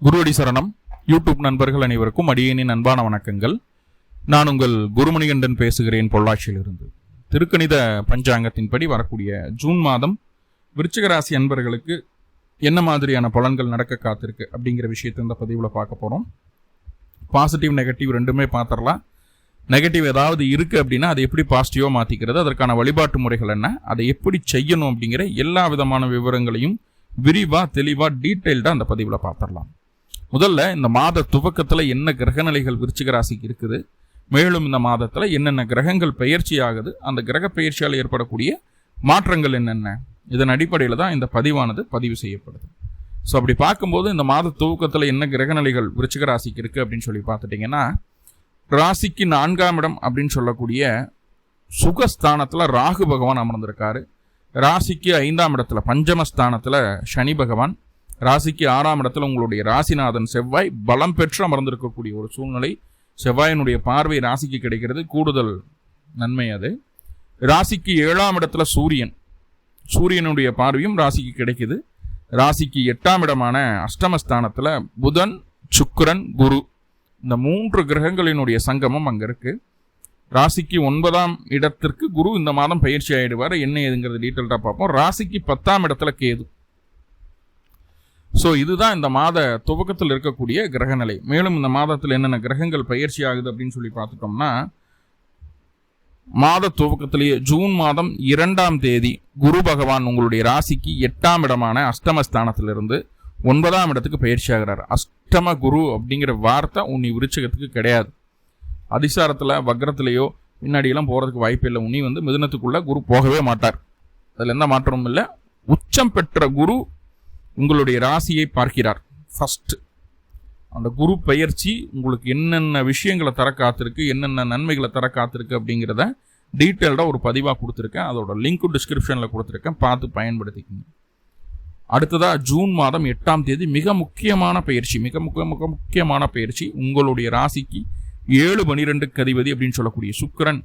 குருவடி சரணம். யூடியூப் நண்பர்கள் அனைவருக்கும் அடியேனின் அன்பான வணக்கங்கள். நான் உங்கள் குருமணிகண்டன் பேசுகிறேன், பொள்ளாச்சியிலிருந்து. திருக்கணித பஞ்சாங்கத்தின்படி வரக்கூடிய ஜூன் மாதம் விருச்சிக ராசி அன்பர்களுக்கு என்ன மாதிரியான பலன்கள் நடக்க காத்திருக்கு அப்படிங்கிற விஷயத்தை இந்த பதிவில் பார்க்க போகிறோம். பாசிட்டிவ் நெகட்டிவ் ரெண்டுமே பார்த்துடலாம். நெகட்டிவ் ஏதாவது இருக்குது அப்படின்னா அதை எப்படி பாசிட்டிவாக மாற்றிக்கிறது, அதற்கான வழிபாட்டு முறைகள் என்ன, அதை எப்படி செய்யணும் அப்படிங்கிற எல்லா விதமான விவரங்களையும் விரிவாக தெளிவாக டீட்டெயில்டாக அந்த பதிவில் பார்த்துடலாம். முதல்ல இந்த மாத துவக்கத்தில் என்ன கிரகநிலைகள் விருச்சிக ராசிக்கு இருக்குது, மேலும் இந்த மாதத்தில் என்னென்ன கிரகங்கள் பெயர்ச்சி ஆகுது, அந்த கிரக பெயர்ச்சியால் ஏற்படக்கூடிய மாற்றங்கள் என்னென்ன, இதன் அடிப்படையில் தான் இந்த பதிவானது பதிவு செய்யப்படுது. ஸோ அப்படி பார்க்கும்போது இந்த மாத துவக்கத்தில் என்ன கிரகநிலைகள் விருச்சிக ராசிக்கு இருக்குது அப்படின்னு சொல்லி பார்த்துட்டிங்கன்னா, ராசிக்கு 4ஆம் இடம் அப்படின்னு சொல்லக்கூடிய சுகஸ்தானத்தில் ராகு பகவான் அமர்ந்திருக்காரு. ராசிக்கு 5ஆம் இடத்துல பஞ்சமஸ்தானத்தில் சனி பகவான், ராசிக்கு 6ஆம் இடத்துல உங்களுடைய ராசிநாதன் செவ்வாய் பலம் பெற்று அமர்ந்திருக்கக்கூடிய ஒரு சூழ்நிலை. செவ்வாயினுடைய பார்வை ராசிக்கு கிடைக்கிறது, கூடுதல் நன்மை அது. ராசிக்கு 7ஆம் இடத்துல சூரியனுடைய பார்வையும் ராசிக்கு கிடைக்குது. ராசிக்கு 8ஆம் இடமான அஷ்டமஸ்தானத்தில் புதன், சுக்கிரன், குரு, இந்த 3 கிரகங்களினுடைய சங்கமம் அங்கே இருக்கு. ராசிக்கு 9ஆம் இடத்திற்கு குரு இந்த மாதம் பயிற்சி ஆயிடுவார். என்ன ஏதுங்கிறது டீட்டெயில்டாக பார்ப்போம். ராசிக்கு 10ஆம் இடத்துல கேது. ஸோ இதுதான் இந்த மாத துவக்கத்தில் இருக்கக்கூடிய கிரகநிலை. மேலும் இந்த மாதத்தில் என்னென்ன கிரகங்கள் பயிற்சி ஆகுது அப்படின்னு சொல்லி பார்த்துட்டோம்னா, மாத துவக்கத்திலேயே ஜூன் மாதம் 2ஆம் தேதி குரு பகவான் உங்களுடைய ராசிக்கு 8ஆம் இடமான அஷ்டமஸ்தானத்திலிருந்து 9ஆம் இடத்துக்கு பயிற்சி ஆகிறார். அஷ்டம குரு அப்படிங்கிற வார்த்தை உன்னி விருச்சிகத்துக்கு கிடையாது. அதிசாரத்தில் வக்ரத்திலேயோ பின்னாடியெல்லாம் போகிறதுக்கு வாய்ப்பு இல்லை. உன்னி மிதுனத்துக்குள்ளே குரு போகவே மாட்டார். அதில் எந்த மாற்றமும் இல்லை. உச்சம் பெற்ற குரு உங்களுடைய ராசியை பார்க்கிறார். ஃபர்ஸ்ட் அந்த குரு பயிற்சி உங்களுக்கு என்னென்ன விஷயங்களை தர காத்திருக்கு, என்னென்ன நன்மைகளை தர காத்திருக்கு அப்படிங்கிறத டீட்டெயில்டாக ஒரு பதிவாக கொடுத்துருக்கேன். அதோட லிங்க்கு டிஸ்கிரிப்ஷனில் கொடுத்துருக்கேன், பார்த்து பயன்படுத்திக்கங்க. அடுத்ததாக ஜூன் மாதம் 8ஆம் தேதி மிக முக்கியமான பயிற்சி, மிக முக்கியமான பயிற்சி. உங்களுடைய ராசிக்கு 7-12 அதிபதி அப்படின்னு சொல்லக்கூடிய சுக்கிரன்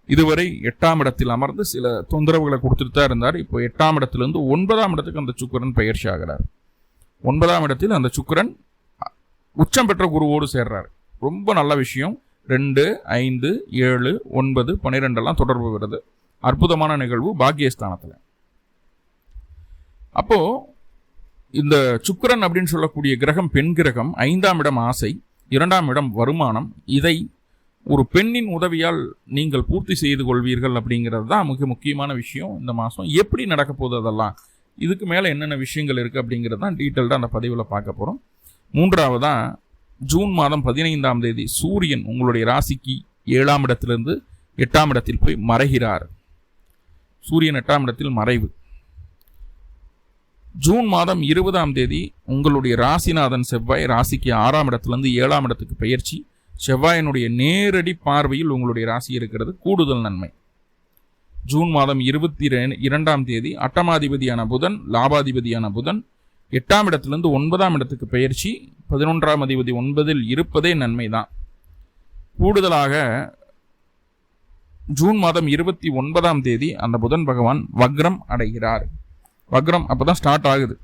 இதுவரை 8ஆம் இடத்தில் அமர்ந்து சில தொந்தரவுகளை கொடுத்துட்டு தான் இருந்தார். இப்போ 8ஆம் இடத்திலிருந்து 9ஆம் இடத்துக்கு அந்த சுக்கிரன் பயிற்சி ஆகிறார். 9ஆம் இடத்தில் அந்த சுக்கிரன் உச்சம் பெற்ற குருவோடு சேர்றார். ரொம்ப நல்ல விஷயம். 2, 5, 7, 9, 12 தொடர்பு வருது. அற்புதமான நிகழ்வு பாக்கியஸ்தானத்தில். அப்போ இந்த சுக்கிரன் அப்படின்னு சொல்லக்கூடிய கிரகம் பெண் கிரகம். 5ஆம் இடம் ஆசை, 2ஆம் இடம் வருமானம். இதை ஒரு பெண்ணின் உதவியால் நீங்கள் பூர்த்தி செய்து கொள்வீர்கள் அப்படிங்கிறது தான் மிக முக்கியமான விஷயம். இந்த மாதம் எப்படி நடக்க போகுது, அதெல்லாம் இதுக்கு மேலே என்னென்ன விஷயங்கள் இருக்குது அப்படிங்கிறது தான் டீட்டெயில்டாக அந்த பதிவில் பார்க்க போகிறோம். 3ஆவதாக ஜூன் மாதம் 15ஆம் தேதி சூரியன் உங்களுடைய ராசிக்கு 7ஆம் இடத்திலிருந்து 8ஆம் இடத்தில் போய் மறைகிறார். சூரியன் 8ஆம் இடத்தில் மறைவு. ஜூன் மாதம் 20ஆம் தேதி உங்களுடைய ராசிநாதன் செவ்வாய் ராசிக்கு 6ஆம் இடத்திலிருந்து 7ஆம் இடத்துக்கு பயிற்சி. செவ்வாயினுடைய நேரடி பார்வையில் உங்களுடைய ராசி இருக்கிறது, கூடுதல் நன்மை. ஜூன் மாதம் 22ஆம் தேதி அட்டமாதிபதியான புதன், லாபாதிபதியான புதன் 8ஆம் இடத்திலிருந்து 9ஆம் இடத்துக்கு பயிற்சி. 11ஆம் அதிபதி 9இல் இருப்பதே நன்மை தான். கூடுதலாக ஜூன் மாதம் 29ஆம் தேதி அந்த புதன் பகவான் வக்ரம் அடைகிறார். வக்ரம் அப்போதான் ஸ்டார்ட் ஆகுது.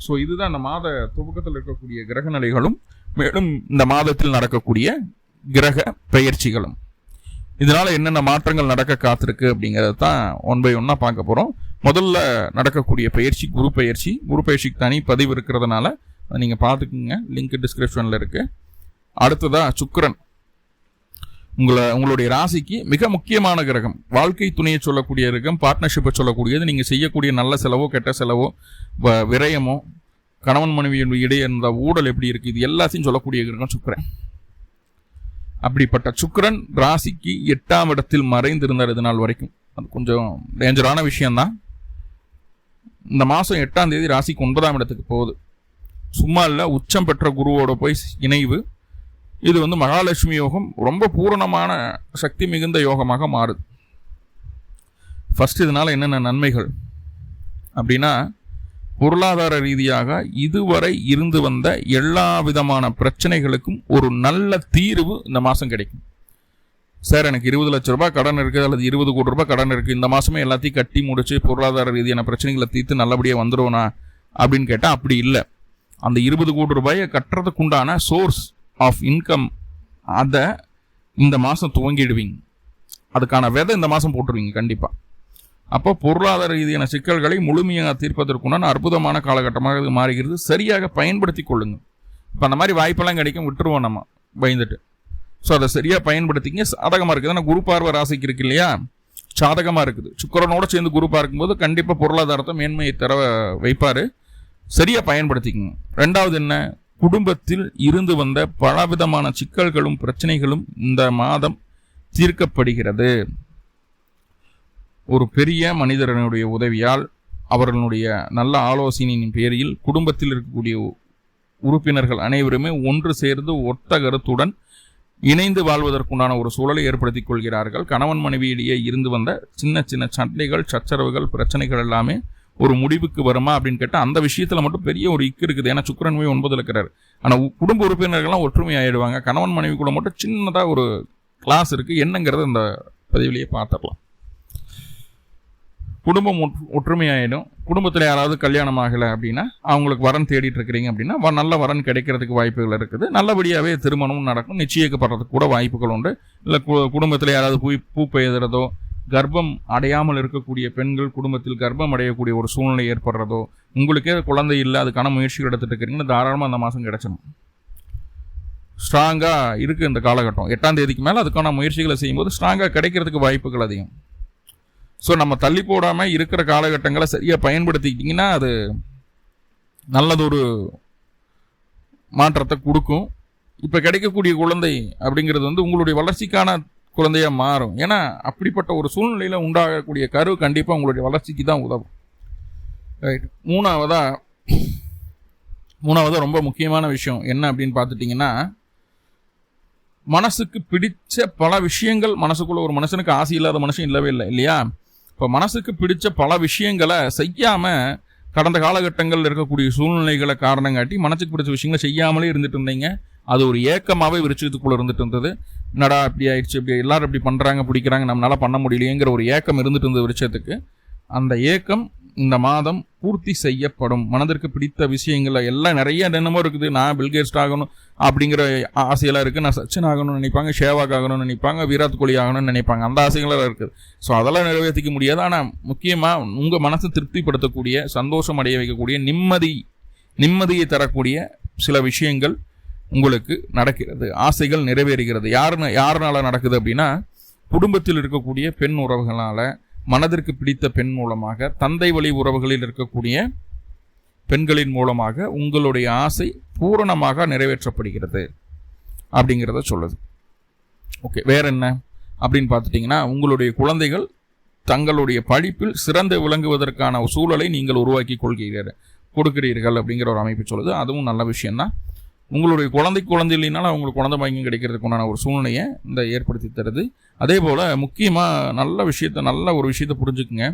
ஸோ இதுதான் இந்த மாத துவக்கத்தில் இருக்கக்கூடிய கிரக நிலைகளும், மேலும் இந்த மாதத்தில் நடக்கக்கூடிய கிரக பெயர்ச்சிகளும். இதனால் என்னென்ன மாற்றங்கள் நடக்க காத்திருக்கு அப்படிங்கிறத தான் 1 by 1 பார்க்க போகிறோம். முதல்ல நடக்கக்கூடிய பயிற்சி குரு பயிற்சி. குரு பயிற்சிக்கு தனி பதிவு இருக்கிறதுனால அதை நீங்கள் பார்த்துக்குங்க, லிங்க் டிஸ்கிரிப்ஷனில் இருக்குது. அடுத்ததாக சுக்கிரன் உங்களுடைய ராசிக்கு மிக முக்கியமான கிரகம். வாழ்க்கை துணையை சொல்லக்கூடிய கிரகம், பார்ட்னர்ஷிப்பை சொல்லக்கூடியது. நீங்கள் செய்யக்கூடிய நல்ல செலவோ கெட்ட செலவோ விரயமோ கணவன் மனைவியுடைய இடையே இருந்த ஊழல் எப்படி இருக்குது, இது எல்லாத்தையும் சொல்லக்கூடிய கிரகம் சுக்கிரன். அப்படிப்பட்ட சுக்கிரன் ராசிக்கு 8ஆம் இடத்தில் மறைந்திருந்தார் இது நாள் வரைக்கும். அது கொஞ்சம் டேஞ்சரான விஷயம்தான். இந்த மாதம் 8ஆம் தேதி ராசிக்கு 9ஆம் இடத்துக்கு போகுது. சும்மா இல்லை, உச்சம் பெற்ற குருவோட போய் இணைவு. இது மகாலட்சுமி யோகம், ரொம்ப பூரணமான சக்தி மிகுந்த யோகமாக மாறுது. ஃபர்ஸ்ட் இதனால என்னென்ன நன்மைகள் அப்படின்னா, பொருளாதார ரீதியாக இதுவரை இருந்து வந்த எல்லா விதமான பிரச்சனைகளுக்கும் ஒரு நல்ல தீர்வு இந்த மாதம் கிடைக்கும். சார், எனக்கு 20 லட்ச ரூபாய் கடன் இருக்குது, அல்லது 20 கோடி ரூபாய் கடன் இருக்குது, இந்த மாதமே எல்லாத்தையும் கட்டி முடிச்சு பொருளாதார ரீதியான பிரச்சனைகளை தீர்த்து நல்லபடியாக வந்துடுவோனா அப்படின்னு கேட்டால் அப்படி இல்லை. அந்த 20 கோடி ரூபாயை கட்டுறதுக்கு உண்டான சோர்ஸ் ஆஃப் இன்கம் அதை இந்த மாதம் துவங்கிடுவீங்க. அதுக்கான விதை இந்த மாதம் போட்டுருவீங்க கண்டிப்பாக. அப்போ பொருளாதார ரீதியான சிக்கல்களை முழுமையாக தீர்ப்பதற்குண்டான அற்புதமான காலகட்டமாக இது மாறுகிறது. சரியாக பயன்படுத்தி கொள்ளுங்க. இப்போ அந்த மாதிரி வாய்ப்பெல்லாம் கிடைக்கும் விட்டுருவோம் நம்ம பயந்துட்டு. ஸோ அதை சரியாக பயன்படுத்திங்க. சாதகமாக இருக்குது. ஏன்னா குரு பார்வை ராசிக்கு இருக்கு இல்லையா, சாதகமாக இருக்குது. சுக்கிரனோட சேர்ந்து குரு பார்க்கும்போது கண்டிப்பாக பொருளாதாரத்தை மேன்மையை தர வைப்பார். சரியாக பயன்படுத்திக்கங்க. ரெண்டாவது என்ன, குடும்பத்தில் இருந்து வந்த பலவிதமான சிக்கல்களும் பிரச்சனைகளும் இந்த மாதம் தீர்க்கப்படுகிறது. ஒரு பெரிய மனிதனுடைய உதவியால், அவர்களுடைய நல்ல ஆலோசனையின் பேரில் குடும்பத்தில் இருக்கக்கூடிய உறுப்பினர்கள் அனைவருமே ஒன்று சேர்ந்து ஒத்த கருத்துடன் இணைந்து வாழ்வதற்குண்டான ஒரு சூழலை ஏற்படுத்திக் கொள்கிறார்கள். கணவன் மனைவியிடையே இருந்து வந்த சின்ன சின்ன சண்டைகள், சச்சரவுகள், பிரச்சனைகள் எல்லாமே ஒரு முடிவுக்கு வருமா அப்படின்னு கேட்டால் அந்த விஷயத்தில் மட்டும் பெரிய ஒரு இக்கு இருக்குது. ஏன்னா சுக்கிரன் 9 இருக்கிறார். ஆனால் குடும்ப உறுப்பினர்கள்லாம் ஒற்றுமை ஆகிடுவாங்க. கணவன் மனைவிக்குள்ள மட்டும் சின்னதாக ஒரு கிளாஸ் இருக்குது. என்னங்கிறது இந்த பதிவிலேயே பார்த்துடலாம். குடும்பம் ஒற்றுமையாயிடும். குடும்பத்தில் யாராவது கல்யாணம் ஆகலை அப்படின்னா, அவங்களுக்கு வரன் தேடிட்டு இருக்கிறீங்க அப்படின்னா நல்ல வரன் கிடைக்கிறதுக்கு வாய்ப்புகள் இருக்குது. நல்லபடியாகவே திருமணமும் நடக்கும். நிச்சயிக்கப்படுறதுக்கு கூட வாய்ப்புகள் உண்டு. இல்லை குடும்பத்தில் யாராவது பூ பெய்துறதோ, கர்ப்பம் அடையாமல் இருக்கக்கூடிய பெண்கள் குடும்பத்தில் கர்ப்பம் அடையக்கூடிய ஒரு சூழ்நிலை ஏற்படுறதோ, உங்களுக்கே குழந்தை இல்லை, அதுக்கான முயற்சிகள் எடுத்துகிட்டு இருக்கிறீங்கன்னா தாராளமாக அந்த மாதம் கிடைச்சிடும். ஸ்ட்ராங்காக இருக்குது இந்த காலகட்டம். 8ஆம் தேதிக்கு மேலே அதுக்கான முயற்சிகளை செய்யும்போது ஸ்ட்ராங்காக கிடைக்கிறதுக்கு வாய்ப்புகள் அதிகம். ஸோ நம்ம தள்ளி போடாமல் இருக்கிற காலகட்டங்களை சரியாக பயன்படுத்திக்கிட்டிங்கன்னா அது நல்லதொரு மாற்றத்தை கொடுக்கும். இப்போ கிடைக்கக்கூடிய குழந்தை அப்படிங்கிறது வந்து உங்களுடைய வளர்ச்சிக்கான குழந்தையாக மாறும். ஏன்னா அப்படிப்பட்ட ஒரு சூழ்நிலையில் உண்டாகக்கூடிய கரு கண்டிப்பாக உங்களுடைய வளர்ச்சிக்கு தான் உதவும். ரைட். மூணாவதாக ரொம்ப முக்கியமான விஷயம் என்ன அப்படின்னு பார்த்துட்டிங்கன்னா, மனசுக்கு பிடிச்ச பல விஷயங்கள். மனசுக்குள்ள ஒரு மனுஷனுக்கு ஆசை இல்லாத மனுஷன் இல்லவே இல்லை இல்லையா? இப்போ மனசுக்கு பிடிச்ச பல விஷயங்களை செய்யாமல் கடந்த காலகட்டங்களில் இருக்கக்கூடிய சூழ்நிலைகளை காரணம் காட்டி மனசுக்கு பிடிச்ச விஷயங்களை செய்யாமலே இருந்துட்டு இருந்தீங்க. அது ஒரு ஏக்கமாகவே விருட்சத்துக்குள்ளே இருந்துட்டு இருந்தது. என்னடா இப்படி ஆயிடுச்சு, இப்படி எல்லாரும் இப்படி பண்ணுறாங்க, பிடிக்கிறாங்க, நம்மளால பண்ண முடியலையேங்கிற ஒரு ஏக்கம் இருந்துட்டு இருந்த விருட்சத்துக்கு அந்த ஏக்கம் இந்த மாதம் பூர்த்தி செய்யப்படும். மனதிற்கு பிடித்த விஷயங்கள் எல்லாம் நிறைய என்னமோ இருக்குது. நான் பில்கேட்ஸ் ஆகணும் அப்படிங்கிற ஆசையெல்லாம் இருக்குது. நான் சச்சின் ஆகணும்னு நினைப்பாங்க, ஷேவாக் ஆகணும்னு நினைப்பாங்க, விராட் கோலி ஆகணும்னு நினைப்பாங்க. அந்த ஆசைகளாக இருக்குது. ஸோ அதெல்லாம் நிறைவேற்றிக்க முடியாது. ஆனால் முக்கியமாக உங்கள் மனசை திருப்திப்படுத்தக்கூடிய, சந்தோஷம் அடைய வைக்கக்கூடிய, நிம்மதியை தரக்கூடிய சில விஷயங்கள் உங்களுக்கு நடக்கிறது. ஆசைகள் நிறைவேறுகிறது. யாருனால நடக்குது அப்படின்னா, குடும்பத்தில் இருக்கக்கூடிய பெண் உறவுகளால், மனதிற்கு பிடித்த பெண் மூலமாக, தந்தை வழி உறவுகளில் இருக்கக்கூடிய பெண்களின் மூலமாக உங்களுடைய ஆசை பூரணமாக நிறைவேற்றப்படுகிறது அப்படிங்கிறத சொல்லுது. ஓகே, வேற என்ன அப்படின்னு பார்த்துட்டிங்கன்னா, உங்களுடைய குழந்தைகள் தங்களுடைய படிப்பில் சிறந்து விளங்குவதற்கான சூழலை நீங்கள் உருவாக்கி கொடுக்கிறீர்கள் அப்படிங்கிற ஒரு அமைப்பு சொல்லுது. அதுவும் நல்ல விஷயம்தான். உங்களுடைய குழந்தை இல்லைனாலும் அவங்களுக்கு குழந்தை பாக்கியம் கிடைக்கிறதுக்குண்டான ஒரு சூழ்நிலையை இந்த ஏற்படுத்தி தருது. அதே போல் முக்கியமாக நல்ல ஒரு விஷயத்தை புரிஞ்சுக்குங்க.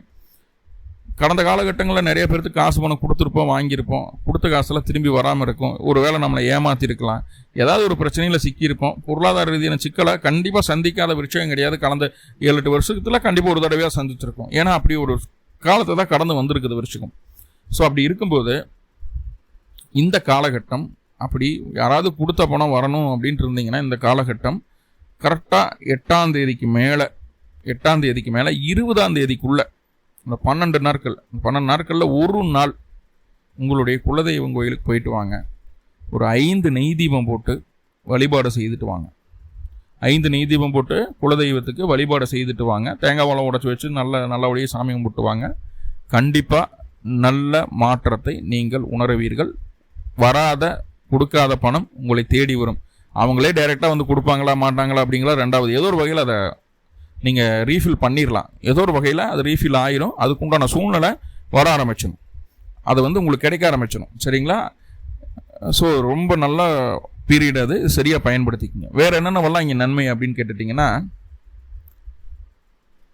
கடந்த காலகட்டங்களில் நிறைய பேருக்கு காசு பணம் கொடுத்துருப்போம், வாங்கியிருப்போம். கொடுத்த காசெல்லாம் திரும்பி வராமல் இருக்கும். ஒரு வேளை நம்மளை ஏமாற்றிருக்கலாம், ஏதாவது ஒரு பிரச்சனையில் சிக்கியிருப்போம். பொருளாதார ரீதியான சிக்கலை கண்டிப்பாக சந்திக்காத விஷயம் கிடையாது. கடந்த 7-8 வருஷத்துல கண்டிப்பாக ஒரு தடவையாக சந்திச்சிருக்கோம். ஏன்னா அப்படி ஒரு காலத்தை தான் கடந்து வந்திருக்குது வருஷம். ஸோ அப்படி இருக்கும்போது இந்த காலகட்டம், அப்படி யாராவது கொடுத்த பணம் வரணும் அப்படின்ட்டு இருந்தீங்கன்னா, இந்த காலகட்டம் கரெக்டாக 8ஆம் தேதிக்கு மேலே 20ஆம் தேதிக்குள்ளே இந்த 12 நாட்களில் ஒரு நாள் உங்களுடைய குலதெய்வம் கோயிலுக்கு போயிட்டு வாங்க. ஒரு 5 நெய் தீபம் போட்டு வழிபாடு செய்துட்டு வாங்க. 5 நெய் தீபம் போட்டு குலதெய்வத்துக்கு வழிபாடு செய்துட்டு வாங்க. தேங்காய் பழம் உடச்சி வச்சு நல்லபடியாக சாமி கும்பிட்டு வாங்க. கண்டிப்பாக நல்ல மாற்றத்தை நீங்கள் உணர்வீர்கள். கொடுக்காத பணம் உங்களை தேடி வரும். அவங்களே டைரெக்டாக வந்து கொடுப்பாங்களா மாட்டாங்களா அப்படிங்களா ரெண்டாவது. ஏதோ ஒரு வகையில் அதை நீங்கள் ரீஃபில் பண்ணிடலாம். ஏதோ ஒரு வகையில் அது ரீஃபில் ஆயிரும். அதுக்குண்டான சூழ்நிலை வர ஆரம்பிச்சிடும். அது வந்து உங்களுக்கு கிடைக்க ஆரம்பிச்சிடும். சரிங்களா? ஸோ ரொம்ப நல்ல பீரியட் அது. சரியாக பயன்படுத்திக்கிங்க. வேறு என்னென்னவெல்லாம் இங்கே நன்மை அப்படின்னு கேட்டுட்டிங்கன்னா,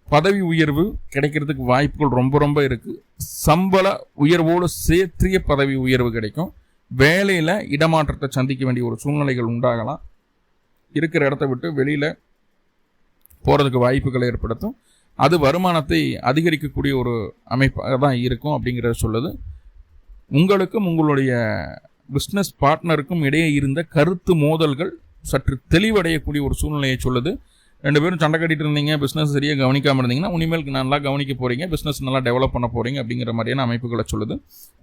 பதவி உயர்வு கிடைக்கிறதுக்கு வாய்ப்புகள் ரொம்ப இருக்குது. சம்பள உயர்வோடு சேர்த்திய பதவி உயர்வு கிடைக்கும். வேலையில் இடமாற்றத்தை சந்திக்க வேண்டிய ஒரு சூழ்நிலைகள் உண்டாகலாம். இருக்கிற இடத்த விட்டு வெளியில் போகிறதுக்கு வாய்ப்புகளை ஏற்படுத்தும். அது வருமானத்தை அதிகரிக்கக்கூடிய ஒரு அமைப்பாக தான் இருக்கும் அப்படிங்கிறத சொல்லுது. உங்களுக்கும் உங்களுடைய பிஸ்னஸ் பார்ட்னருக்கும் இடையே இருந்த கருத்து மோதல்கள் சற்று தெளிவடையக்கூடிய ஒரு சூழ்நிலையை சொல்லுது. 2 பேரும் சண்டை கட்டிட்டு இருந்தீங்க, பிஸ்னஸ் சரியாக கவனிக்காமல் இருந்தீங்கன்னா இனிமேலுக்கு நல்லா கவனிக்க போகிறீங்க, பிஸ்னஸ் நல்லா டெவலப் பண்ண போகிறீங்க அப்படிங்கிற மாதிரியான அமைப்புகளை சொல்லுது.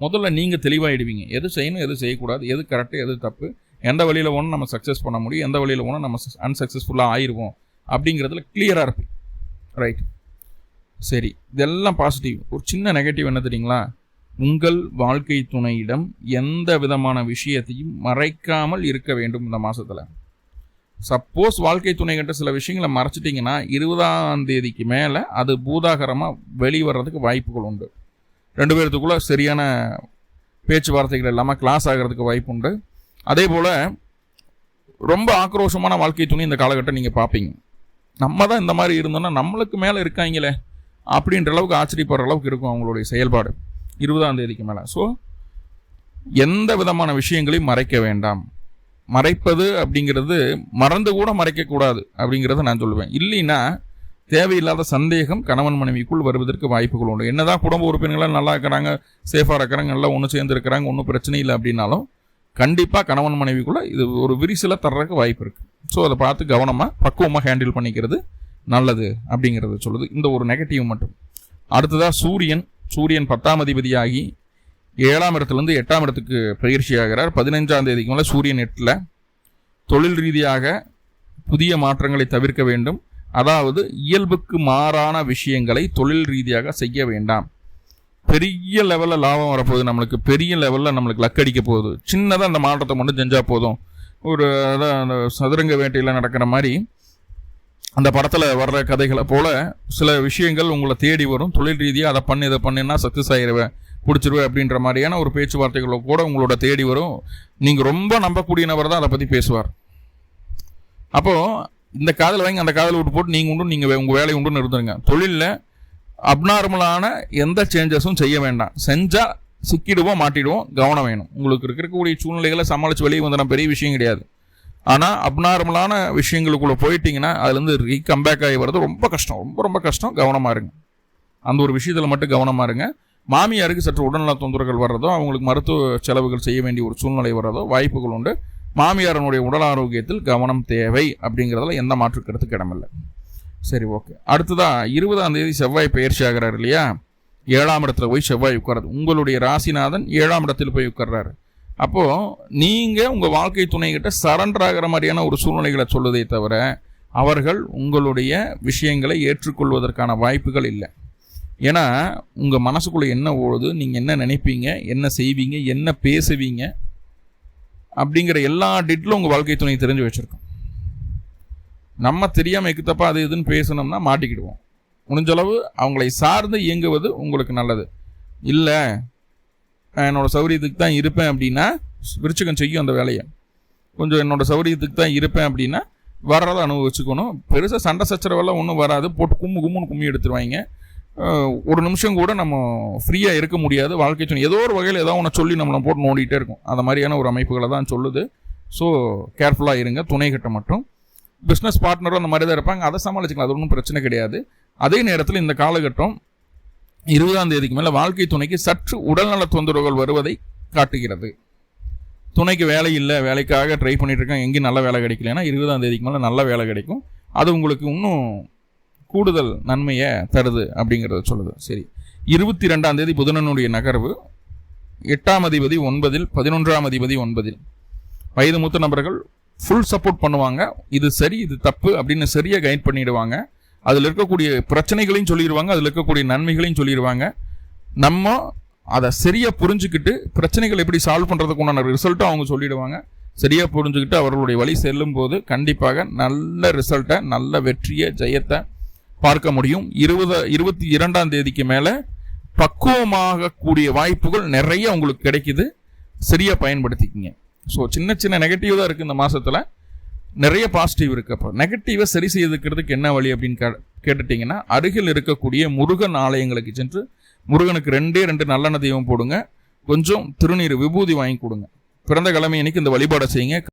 முதல்ல நீங்கள் தெளிவாகிடுவீங்க, எது செய்யணும் எது செய்யக்கூடாது, எது கரெக்டு எது தப்பு, எந்த வழியில் ஒன்று நம்ம சக்ஸஸ் பண்ண முடியும், எந்த வழியில் ஒன்று நம்ம அன்சக்ஸஸ்ஃபுல்லாக ஆயிடுவோம் அப்படிங்கிறதுல கிளியராக இருப்பீங்க. ரைட், சரி, இதெல்லாம் பாசிட்டிவ். ஒரு சின்ன நெகட்டிவ் என்ன தெரியுங்களா? உங்கள் வாழ்க்கை துணையிடம் எந்த விதமான விஷயத்தையும் மறைக்காமல் இருக்க வேண்டும் இந்த மாதத்தில். சப்போஸ் வாழ்க்கை துணைகிட்ட சில விஷயங்களை மறைச்சிட்டிங்கன்னா 20ஆம் தேதிக்கு மேலே அது பூதாகரமாக வெளிவரதுக்கு வாய்ப்புகள் உண்டு. 2 பேர்த்துக்குள்ளே சரியான பேச்சுவார்த்தைகள் இல்லாமல் கிளாஸ் ஆகிறதுக்கு வாய்ப்பு உண்டு. அதே போல் ரொம்ப ஆக்ரோஷமான வாழ்க்கை துணை இந்த காலகட்டம் நீங்கள் பார்ப்பீங்க. நம்ம தான் இந்த மாதிரி இருந்தோம்னா நம்மளுக்கு மேலே இருக்காங்களே அப்படின்ற அளவுக்கு ஆச்சரியப்படுற அளவுக்கு இருக்கும் அவங்களுடைய செயல்பாடு 20ஆம் தேதிக்கு மேலே. ஸோ எந்த விதமான விஷயங்களையும் மறைக்க வேண்டாம். மறைப்பது அப்படிங்கிறது மறந்து கூட மறைக்கக்கூடாது அப்படிங்கிறத நான் சொல்லுவேன். இல்லைன்னா தேவையில்லாத சந்தேகம் கணவன் மனைவிக்குள் வருவதற்கு வாய்ப்புகள் உண்டு. என்னதான் குடும்ப உறுப்பினர்களாக நல்லா இருக்கிறாங்க, சேஃபாக இருக்கிறாங்க, நல்லா ஒன்று சேர்ந்து இருக்கிறாங்க, ஒன்றும் பிரச்சனை இல்லை அப்படின்னாலும் கண்டிப்பாக கணவன் மனைவிக்குள்ளே இது ஒரு விரிசலை தர்றதுக்கு வாய்ப்பு இருக்குது. ஸோ அதை பார்த்து கவனமாக பக்குவமாக ஹேண்டில் பண்ணிக்கிறது நல்லது அப்படிங்கிறது சொல்லுது. இந்த ஒரு நெகட்டிவ் மட்டும். அடுத்ததாக சூரியன் 10ஆம் அதிபதியாகி 7ஆம் இடத்துலேருந்து 8ஆம் இடத்துக்கு பயிற்சி ஆகிறார். 15ஆம் தேதிக்கு மேலே சூரியன் 8ல். தொழில் ரீதியாக புதிய மாற்றங்களை தவிர்க்க வேண்டும். அதாவது இயல்புக்கு மாறான விஷயங்களை தொழில் ரீதியாக செய்ய வேண்டாம். பெரிய லெவலில் லாபம் வரப்போகுது, நம்மளுக்கு பெரிய லெவலில் நம்மளுக்கு லக் அடிக்க போகுது. சின்னதாக அந்த மாற்றத்தை மட்டும் செஞ்சால் போதும். ஒரு அதான் அந்த சதுரங்க வேட்டையில் நடக்கிற மாதிரி அந்த படத்தில் வர்ற கதைகளை போல் சில விஷயங்கள் உங்களை தேடி வரும். தொழில் ரீதியாக அதை பண்ணி இதை பண்ணினா சக்ஸஸ் ஆகிடுவேன், பிடிச்சிருவேன் அப்படின்ற மாதிரியான ஒரு பேச்சுவார்த்தைகளோ கூட உங்களோட தேடி வரும். நீங்கள் ரொம்ப நம்பக்கூடிய நபர் தான் அதை பற்றி பேசுவார். அப்போது இந்த காதல் வாங்கி அந்த காதல் விட்டு போட்டு நீங்கள் உண்டு, நீங்கள் உங்கள் வேலையை உண்டுன்னு இருந்துருங்க. தொழிலில் அப்நார்மலான எந்த சேஞ்சஸும் செய்ய வேண்டாம். செஞ்சால் சிக்கிடுவோம், மாட்டிடுவோம், கவனம் வேணும். உங்களுக்கு இருக்கக்கூடிய சூழ்நிலைகளை சமாளித்து வெளியே வந்தால் பெரிய விஷயம் கிடையாது. ஆனால் அப்நார்மலான விஷயங்களுக்குள்ளே போயிட்டீங்கன்னா அதுலேருந்து ரீகம்பேக் ஆகி வர்றது ரொம்ப கஷ்டம், ரொம்ப ரொம்ப கஷ்டம். கவனமாக இருங்க, அந்த ஒரு விஷயத்தில் மட்டும் கவனமாக இருங்க. மாமியாருக்கு சற்று உடல்நல தொந்தரவுகள் வர்றதோ, அவங்களுக்கு மருத்துவ செலவுகள் செய்ய வேண்டிய ஒரு சூழ்நிலை வர்றதோ வாய்ப்புகள் உண்டு. மாமியாரனுடைய உடல் ஆரோக்கியத்தில் கவனம் தேவை அப்படிங்கிறதுல எந்த மாற்று கருத்துக்கு இடமில்லை. சரி, ஓகே. அடுத்ததாக 20ஆம் தேதி செவ்வாய் பயிற்சி ஆகிறார் இல்லையா? 7ஆம் இடத்துல போய் செவ்வாய் உட்கார்றது. உங்களுடைய ராசிநாதன் 7ஆம் இடத்தில் போய் உட்கார்றாரு. அப்போது நீங்கள் உங்கள் வாழ்க்கை துணைகிட்ட சரண்டர் ஆகிற மாதிரியான ஒரு சூழ்நிலைகளை சொல்லுதே தவிர அவர்கள் உங்களுடைய விஷயங்களை ஏற்றுக்கொள்வதற்கான வாய்ப்புகள் இல்லை. ஏன்னா உங்கள் மனசுக்குள்ளே என்ன ஓடுது, நீங்கள் என்ன நினைப்பீங்க, என்ன செய்வீங்க, என்ன பேசுவீங்க அப்படிங்கிற எல்லா டீட்டெயிலும் உங்கள் வாழ்க்கை துணை தெரிஞ்சு வச்சுருக்கோம். நம்ம தெரியாமல் எக்குத்தப்பா அது இதுன்னு பேசணும்னா மாட்டிக்கிடுவோம். முடிஞ்சளவு அவங்களை சார்ந்து இயங்குவது உங்களுக்கு நல்லது. இல்லை என்னோடய சௌரியத்துக்கு தான் இருப்பேன் அப்படின்னா விருச்சிகம் செய்யும் அந்த வேலையை. கொஞ்சம் என்னோடய சௌரியத்துக்கு தான் இருப்பேன் அப்படின்னா வர்றதை அனுபவிச்சுக்கணும். பெருசாக சண்டை சச்சரவெல்லாம் ஒன்றும் வராது. போட்டு கும்முன்னு கும்மி எடுத்துருவாங்க. ஒரு நிமிஷம் கூட நம்ம ஃப்ரீயாக இருக்க முடியாது. வாழ்க்கை துணை ஏதோ ஒரு வகையில் ஏதோ ஒன்று சொல்லி நம்மளை போட்டு நோண்டிகிட்டே இருக்கும். அந்த மாதிரியான ஒரு அமைப்புகளை தான் சொல்லுது. ஸோ கேர்ஃபுல்லாக இருங்க. துணைகிட்ட மட்டும் பிஸ்னஸ் பார்ட்னரும் அந்த மாதிரி தான் இருப்பாங்க, அதை சமாளிச்சுக்கலாம், அது ஒன்றும் பிரச்சனை கிடையாது. அதே நேரத்தில் இந்த காலகட்டம் 20ஆம் தேதிக்கு மேலே வாழ்க்கை துணைக்கு சற்று உடல்நல தொந்தரவுகள் வருவதை காட்டுகிறது. துணைக்கு வேலை இல்லை, வேலைக்காக ட்ரை பண்ணிட்டு இருக்காங்க, எங்கேயும் நல்ல வேலை கிடைக்கலன்னா 20ஆம் தேதிக்கு மேலே நல்ல வேலை கிடைக்கும். அது உங்களுக்கு இன்னும் கூடுதல் நன்மையை தருது அப்படிங்கிறத சொல்லுது. சரி, 22ஆம் தேதி புதனனுடைய நகர்வு. 8ஆம் அதிபதி 9, 11ஆம் அதிபதி 9. வயது மூத்த நபர்கள் ஃபுல் சப்போர்ட் பண்ணுவாங்க. இது சரி இது தப்பு அப்படின்னு சரியாக கைட் பண்ணிடுவாங்க. அதில் இருக்கக்கூடிய பிரச்சனைகளையும் சொல்லிடுவாங்க, அதில் இருக்கக்கூடிய நன்மைகளையும் சொல்லிடுவாங்க. நம்ம அதை சரியாக புரிஞ்சுக்கிட்டு பிரச்சனைகள் எப்படி சால்வ் பண்ணுறதுக்கு உண்டான ரிசல்ட்டும் அவங்க சொல்லிடுவாங்க. சரியாக புரிஞ்சுக்கிட்டு அவர்களுடைய வழி செல்லும் போது கண்டிப்பாக நல்ல ரிசல்ட்டை, நல்ல வெற்றியை, ஜெயத்தை பார்க்க முடியும். 22ஆம் தேதிக்கு மேலே பக்குவமாகக்கூடிய வாய்ப்புகள் நிறைய உங்களுக்கு கிடைக்குது. சரியாக பயன்படுத்திக்கிங்க. ஸோ சின்ன சின்ன நெகட்டிவ் தான் இருக்குது இந்த மாதத்தில், நிறைய பாசிட்டிவ் இருக்குது. அப்போ நெகட்டிவை சரி செய்துக்கிறதுக்கு என்ன வழி அப்படின்னு கேட்டுட்டிங்கன்னா, அருகில் இருக்கக்கூடிய முருகன் ஆலயங்களுக்கு சென்று முருகனுக்கு 2 நல்லெண்ணெய் தீபம் போடுங்க. கொஞ்சம் திருநீர் விபூதி வாங்கி கொடுங்க. பிறந்த கிழமை அன்னைக்கு இந்த வழிபாடை செய்யுங்க.